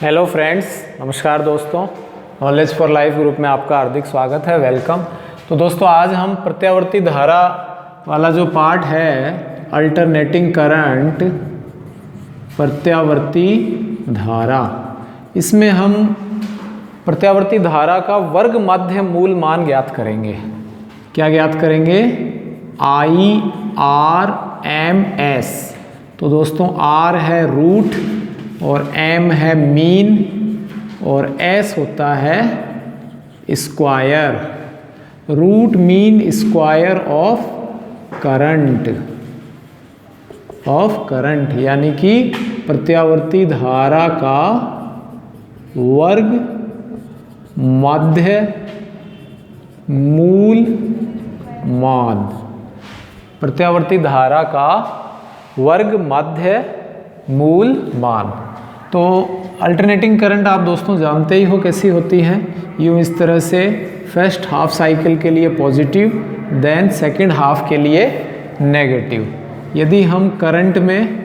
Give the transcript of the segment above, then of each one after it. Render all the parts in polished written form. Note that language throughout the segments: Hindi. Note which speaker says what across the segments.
Speaker 1: हेलो फ्रेंड्स, नमस्कार दोस्तों। नॉलेज फॉर लाइफ ग्रुप में आपका हार्दिक स्वागत है, वेलकम। तो दोस्तों आज हम प्रत्यावर्ती धारा वाला जो पार्ट है, अल्टरनेटिंग करंट, प्रत्यावर्ती धारा, इसमें हम प्रत्यावर्ती धारा का वर्ग माध्य मूल मान ज्ञात करेंगे। क्या ज्ञात करेंगे? IRMS। तो दोस्तों R है रूट और M है मीन और S होता है square, root mean square of current, यानी कि प्रत्यावर्ती धारा का वर्ग माध्य मूल मान। प्रत्यावर्ती धारा का वर्ग माध्य मूल मान। तो अल्टरनेटिंग करंट आप दोस्तों जानते ही हो कैसी होती है। यूँ इस तरह से फर्स्ट हाफ साइकिल के लिए पॉजिटिव, देन सेकंड हाफ के लिए नेगेटिव। यदि हम करंट में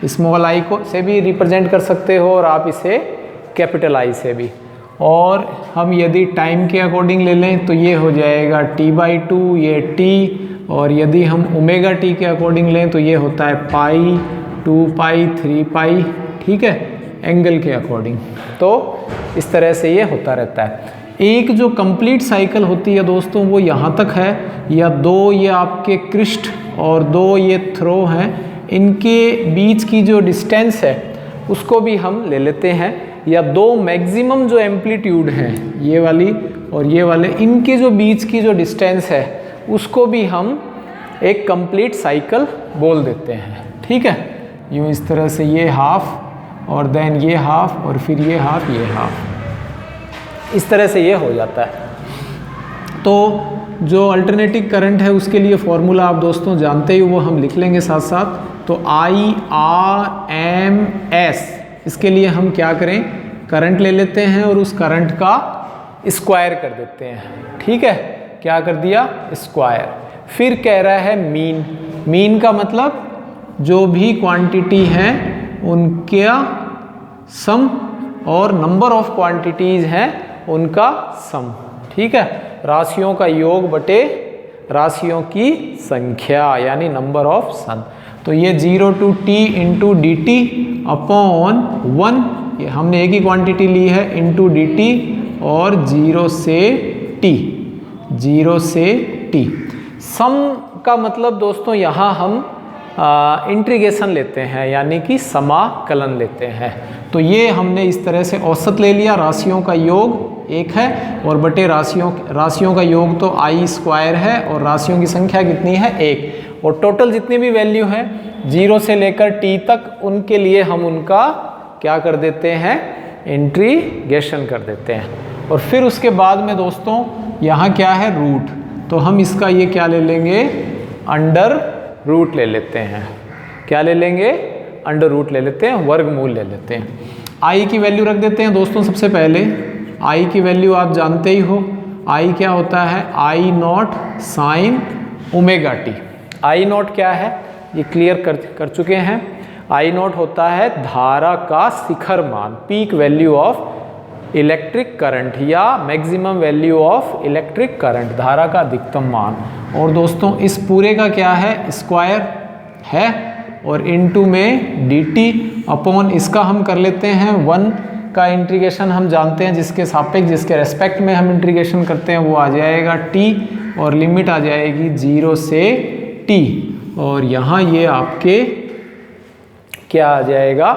Speaker 1: स्मॉल आई को से भी रिप्रेजेंट कर सकते हो और आप इसे कैपिटल आई से भी। और हम यदि टाइम के अकॉर्डिंग ले लें तो ये हो जाएगा T/2, ये T। और यदि हम ओमेगा टी के अकॉर्डिंग लें तो ये होता है पाई, 2 पाई, 3 पाई, ठीक है, एंगल के अकॉर्डिंग। तो इस तरह से ये होता रहता है। एक जो कंप्लीट साइकिल होती है दोस्तों वो यहाँ तक है, या दो ये आपके क्रिस्ट और दो ये थ्रो हैं, इनके बीच की जो डिस्टेंस है उसको भी हम ले लेते हैं। या दो मैक्सिमम जो एम्पलीट्यूड हैं, ये वाली और ये वाले, इनके जो बीच की जो डिस्टेंस है उसको भी हम एक कंप्लीट साइकिल बोल देते हैं, ठीक है। यूँ इस तरह से ये हाफ और देन ये हाफ और फिर ये हाफ, ये हाफ, इस तरह से ये हो जाता है। तो जो अल्टरनेटिंग करंट है उसके लिए फॉर्मूला आप दोस्तों जानते ही, वो हम लिख लेंगे साथ साथ। तो IRMS, इसके लिए हम क्या करें, करंट ले लेते हैं और उस करंट का स्क्वायर कर देते हैं, ठीक है। क्या कर दिया? स्क्वायर। फिर कह रहा है मीन। मीन का मतलब जो भी क्वांटिटी हैं उनका सम और नंबर ऑफ क्वांटिटीज हैं उनका सम, ठीक है। राशियों का योग बटे राशियों की संख्या, यानी नंबर ऑफ सन। तो ये 0 to T into dt upon 1, ये हमने एक ही क्वांटिटी ली है, इंटू dt, और 0 से T। सम का मतलब दोस्तों यहाँ हम इंटीग्रेशन लेते हैं, यानी कि समाकलन लेते हैं। तो ये हमने इस तरह से औसत ले लिया। राशियों का योग 1 है और बटे राशियों का योग तो I स्क्वायर है और राशियों की संख्या कितनी है? 1। और टोटल जितनी भी वैल्यू है 0 से लेकर T तक, उनके लिए हम उनका क्या कर देते हैं? इंटीग्रेशन कर देते हैं। और फिर उसके बाद में दोस्तों यहाँ क्या है? रूट। तो हम इसका ये क्या ले लेंगे? अंडर रूट ले लेते हैं। क्या ले लेंगे? अंडर रूट ले लेते हैं, वर्गमूल ले लेते हैं। I की वैल्यू रख देते हैं दोस्तों। सबसे पहले I की वैल्यू आप जानते ही हो। I क्या होता है? I0 sine omega T. I0 क्या है ये क्लियर कर चुके हैं। I0 होता है धारा का शिखर मान, peak value of electric current, या maximum value of electric current, धारा का अधिकतम मान। और दोस्तों इस पूरे का क्या है? स्क्वायर है, और इनटू में dt अपॉन इसका हम कर लेते हैं 1 का इंटीग्रेशन। हम जानते हैं जिसके सापेक्ष, जिसके रेस्पेक्ट में हम इंटीग्रेशन करते हैं वो आ जाएगा t, और लिमिट आ जाएगी 0 से t। और यहाँ ये आपके क्या आ जाएगा?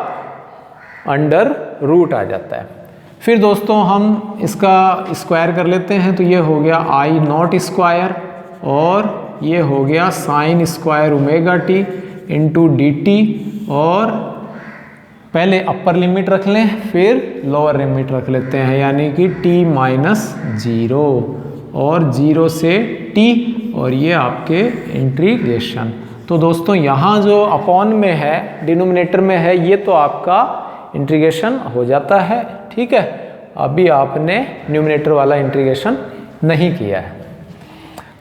Speaker 1: अंडर रूट आ जाता है। फिर दोस्तों हम इसका स्क्वायर कर लेते हैं, तो ये हो गया I0 स्क्वायर और ये हो गया sine square omega T into dt। और पहले अपर लिमिट रख लें, फिर लोअर लिमिट रख लेते हैं, यानी कि t-0 और 0 से t, और ये आपके इंटीग्रेशन। तो दोस्तों यहाँ जो अपॉन में है, डिनोमिनेटर में है, ये तो आपका इंटीग्रेशन हो जाता है, ठीक है। अभी आपने न्यूमिनेटर वाला इंटीग्रेशन नहीं किया है।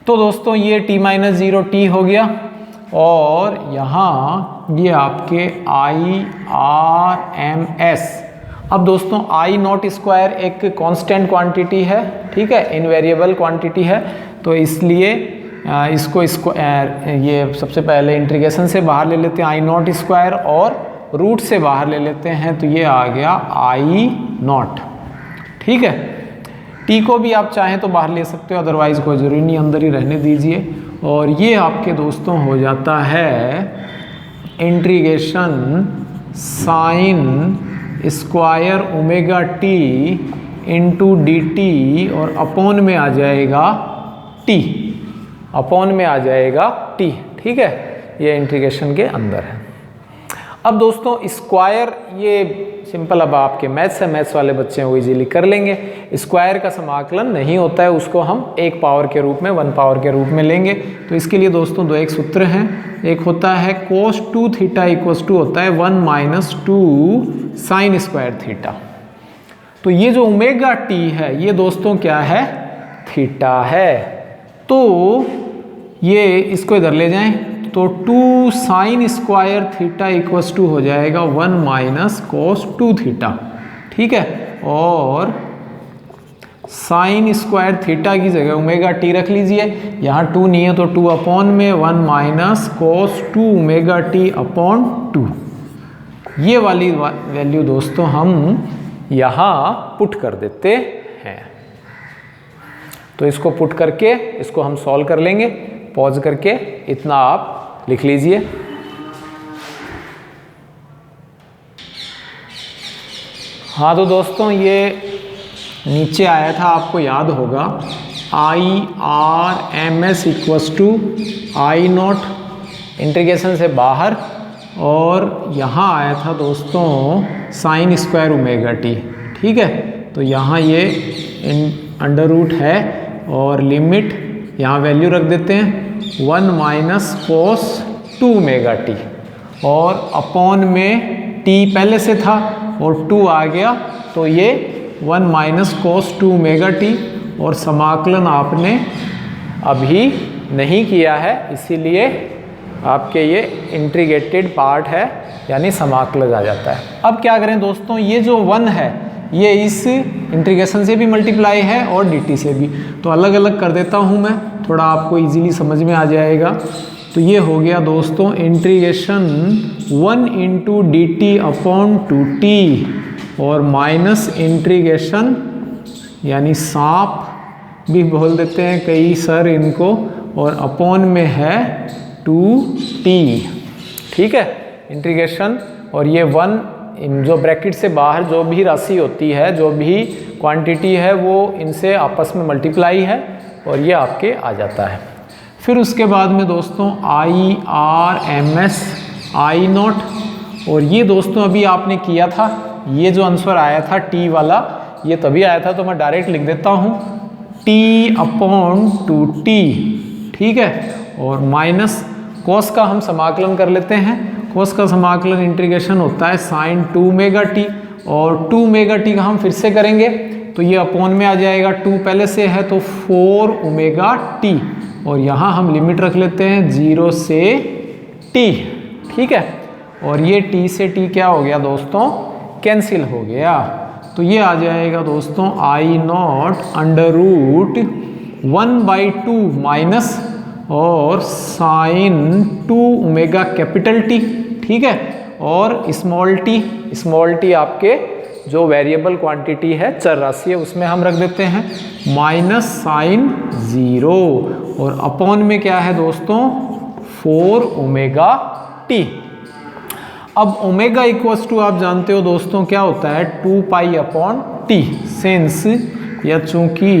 Speaker 1: तो दोस्तों ये t-0 t हो गया, और यहाँ ये आपके IRMS अब दोस्तों आई नॉट स्क्वायर एक कांस्टेंट क्वांटिटी है, ठीक है, इनवेरिएबल क्वांटिटी है, तो इसलिए इसको ये सबसे पहले इंटीग्रेशन से बाहर ले लेते हैं आई नॉट स्क्वायर और रूट से बाहर ले लेते हैं, तो ये आ गया आई नॉट, ठीक है। टी को भी आप चाहें तो बाहर ले सकते हो, अदरवाइज कोई ज़रूरी नहीं, अंदर ही रहने दीजिए। और ये आपके दोस्तों हो जाता है integration sine square omega T into D T, और अपॉन में आ जाएगा टी, अपॉन में आ जाएगा टी, ठीक है। ये इंटीग्रेशन के अंदर है। अब दोस्तों स्क्वायर ये सिंपल, अब आपके मैथ्स है, मैथ्स वाले बच्चे हैं वो इजीली कर लेंगे। स्क्वायर का समाकलन नहीं होता है, उसको हम एक पावर के रूप में, 1 पावर के रूप में लेंगे। तो इसके लिए दोस्तों दो एक सूत्र हैं, एक होता है cos 2 थीटा इक्वल्स टू होता है 1 माइनस 2 साइन स्क्वायर थीटा। तो ये जो ओमेगा टी है ये दोस्तों क्या है, थीटा है। तो ये इसको इधर ले जाएं तो 2 sine square theta equals to हो जाएगा 1 माइनस cos 2 थीटा, ठीक है। और साइन स्क्वायर थीटा की जगह ओमेगा टी रख लीजिए, यहाँ 2 नहीं है तो 2 अपॉन में 1 minus cos 2 omega T upon 2। ये वाली वैल्यू दोस्तों हम यहाँ पुट कर देते हैं। तो इसको पुट करके इसको हम सॉल्व कर लेंगे, पॉज करके इतना आप लिख लीजिए। हाँ तो दोस्तों ये नीचे आया था, आपको याद होगा, I R M S equals to I not integration से बाहर, और यहाँ आया था दोस्तों साइन स्क्वायर ओमेगा टी, ठीक है। तो यहाँ ये अंडर रूट है और लिमिट यहाँ वैल्यू रख देते हैं 1 माइनस cos 2 ओमेगा टी, और अपॉन में टी पहले से था और 2 आ गया, तो ये 1 माइनस cos 2 ओमेगा टी, और समाकलन आपने अभी नहीं किया है, इसीलिए आपके ये इंटीग्रेटेड पार्ट है, यानी समाकलन आ जाता है। अब क्या करें दोस्तों, ये जो 1 है ये इस इंटीग्रेशन से भी मल्टीप्लाई है और dt से भी, तो अलग अलग कर देता हूँ मैं, थोड़ा आपको इजीली समझ में आ जाएगा। तो ये हो गया दोस्तों integration 1 into D T upon 2t, और माइनस इंटीग्रेशन यानी सांप भी बोल देते हैं कई सर इनको, और अपॉन में है 2t, ठीक है। इंटीग्रेशन, और ये 1 इन जो ब्रैकेट से बाहर जो भी राशि होती है, जो भी क्वांटिटी है, वो इनसे आपस में मल्टीप्लाई है और ये आपके आ जाता है। फिर उसके बाद में दोस्तों I R M S I not, और ये दोस्तों अभी आपने किया था, ये जो आंसर आया था टी वाला, ये तभी आया था, तो मैं डायरेक्ट लिख देता हूँ टी अपॉन 2t, ठीक है। और माइनस कॉस का हम समाकलन कर लेते हैं, कॉस का समाकलन इंटीग्रेशन होता है साइन 2 ओमेगा टी, और 2 ओमेगा टी का हम फिर से करेंगे, तो ये अपॉन में आ जाएगा, 2 पहले से है तो 4 ओमेगा टी, और यहाँ हम लिमिट रख लेते हैं 0 से t, ठीक है। और ये t से t क्या हो गया दोस्तों, कैंसिल हो गया, तो ये आ जाएगा दोस्तों आई नॉट अंडर रूट 1/2 माइनस और साइन 2 ओमेगा कैपिटल टी, ठीक है। और स्मॉल टी आपके जो वेरिएबल क्वांटिटी है, चर राशि है, उसमें हम रख देते हैं माइनस साइन 0, और अपॉन में क्या है दोस्तों 4 ओमेगा टी। अब ओमेगा इक्वल्स टू आप जानते हो दोस्तों क्या होता है 2 पाई अपॉन टी, सिंस या चूंकि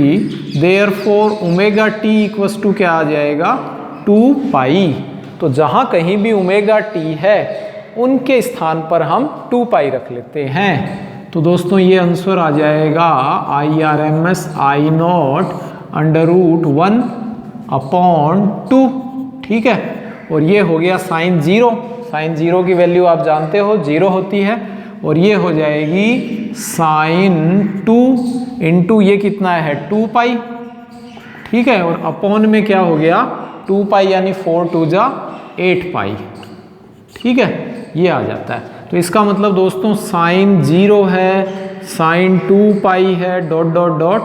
Speaker 1: therefore omega t equals to क्या आ जाएगा 2 पाई, तो जहाँ कहीं भी ओमेगा टी है उनके स्थान पर हम 2 पाई रख लेते हैं। तो दोस्तों ये आंसर आ जाएगा I R M S I not under root 1 upon 2, ठीक है। और ये हो गया साइन 0, साइन 0 की वैल्यू आप जानते हो 0 होती है, और ये हो जाएगी साइन 2 इंटू ये कितना है 2 पाई, ठीक है। और अपॉन में क्या हो गया 2 पाई यानी 4 2 जा 8 पाई, ठीक है, ये आ जाता है। तो इसका मतलब दोस्तों साइन 0 है, साइन 2 पाई है, dot dot dot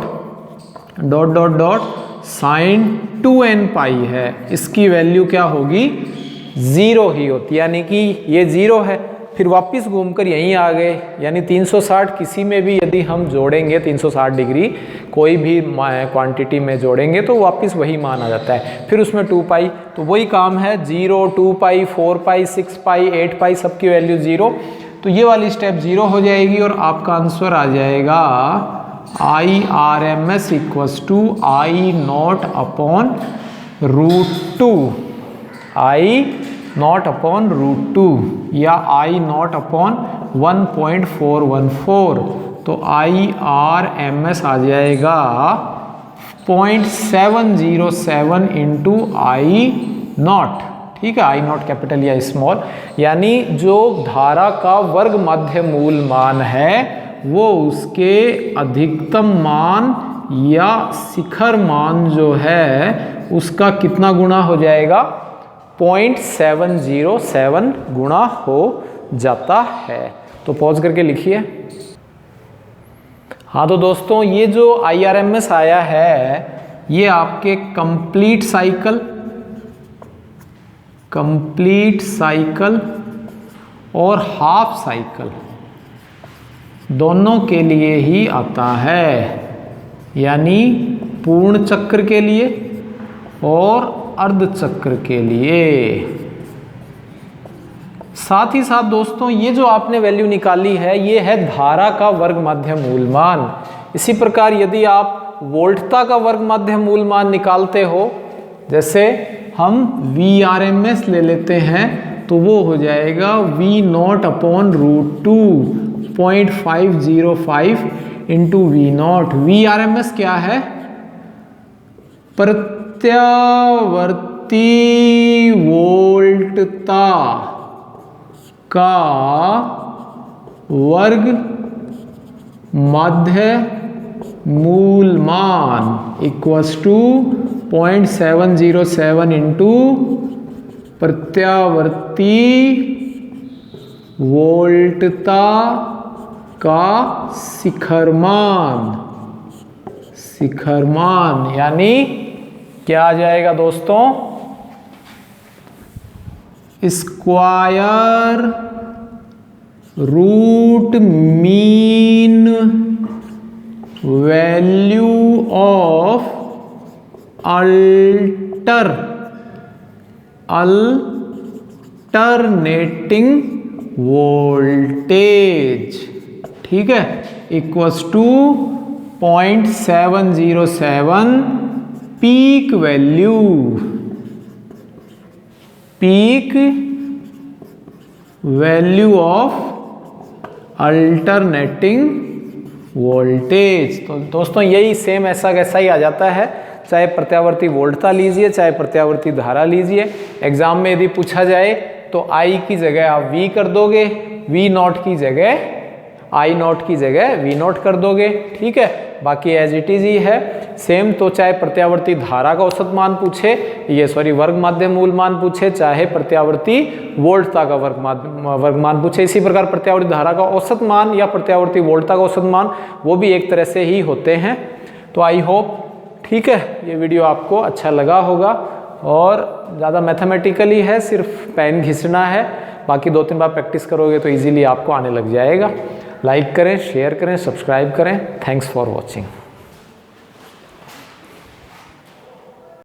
Speaker 1: dot dot dot sine 2n pi है। इसकी वैल्यू क्या होगी? 0 ही होती है, यानी कि ये 0 है। फिर वापस घूमकर यहीं आ गए, यानी 360 किसी में भी यदि हम जोड़ेंगे 360 डिग्री कोई भी क्वांटिटी में जोड़ेंगे तो वापस वही मान आ जाता है। फिर उसमें 2 पाई, तो वही काम है, 0, 2 पाई, 4 पाई, 6 पाई, 8 पाई, सबकी वैल्यू 0। तो ये वाली स्टेप 0 हो जाएगी और आपका आंसर आ जाएगा IRMS equals to I0 upon √2, I0 upon √2 या I0 अपॉन 1.414। तो IRMS आ जाएगा 0.707 इंटू I0। ठीक है, I0 कैपिटल या स्मॉल, यानी जो धारा का वर्ग माध्य मूल मान है वो उसके अधिकतम मान या शिखर मान जो है उसका कितना गुना हो जाएगा? 0.707 गुना हो जाता है। तो पॉज करके लिखिए। हाँ तो दोस्तों ये जो IRMS आया है ये आपके कंप्लीट साइकिल और हाफ साइकिल दोनों के लिए ही आता है, यानी पूर्ण चक्र के लिए और अर्ध चक्र के लिए। साथ ही साथ दोस्तों ये जो आपने वैल्यू निकाली है ये है धारा का वर्ग माध्य मूल मान। इसी प्रकार यदि आप वोल्टता का वर्ग माध्य मूल मान निकालते हो, जैसे हम VRMS ले लेते हैं, तो वो हो जाएगा V0 upon √2 0.505 into V0। VRMS क्या है? प्रत्यावर्ती वोल्टता का वर्ग माध्य मूल मान इक्वल्स टू 0.707 इंटू प्रत्यावर्ती वोल्टता का शिखर मान, यानी क्या आ जाएगा दोस्तों? Square root mean value of alternating voltage, ठीक है, equals to 0.707 peak value of alternating voltage. तो दोस्तों यही सेम ऐसा कैसा ही आ जाता है, चाहे प्रत्यावर्ती वोल्टता लीजिए चाहे प्रत्यावर्ती धारा लीजिए। एग्जाम में यदि पूछा जाए तो I की जगह आप V कर दोगे, V0 की जगह I0 की जगह V0 कर दोगे, ठीक है। बाकी एज इट इज ही है सेम। तो चाहे प्रत्यावर्ती धारा का औसत मान पूछे, वर्ग माध्य मूल मान पूछे, चाहे प्रत्यावर्ती वोल्टता का वर्ग मान पूछे, इसी प्रकार प्रत्यावर्ती धारा का औसत मान या प्रत्यावर्ती वोल्टता का औसत मान वो भी एक तरह से ही होते हैं। तो आई होप, ठीक है, ये वीडियो आपको अच्छा लगा होगा और ज़्यादा मैथमेटिकली है, सिर्फ पेन घिसना है। बाकी 2-3 बार प्रैक्टिस करोगे तो इजीली आपको आने लग जाएगा। लाइक करें, शेयर करें, सब्सक्राइब करें। Thanks for watching.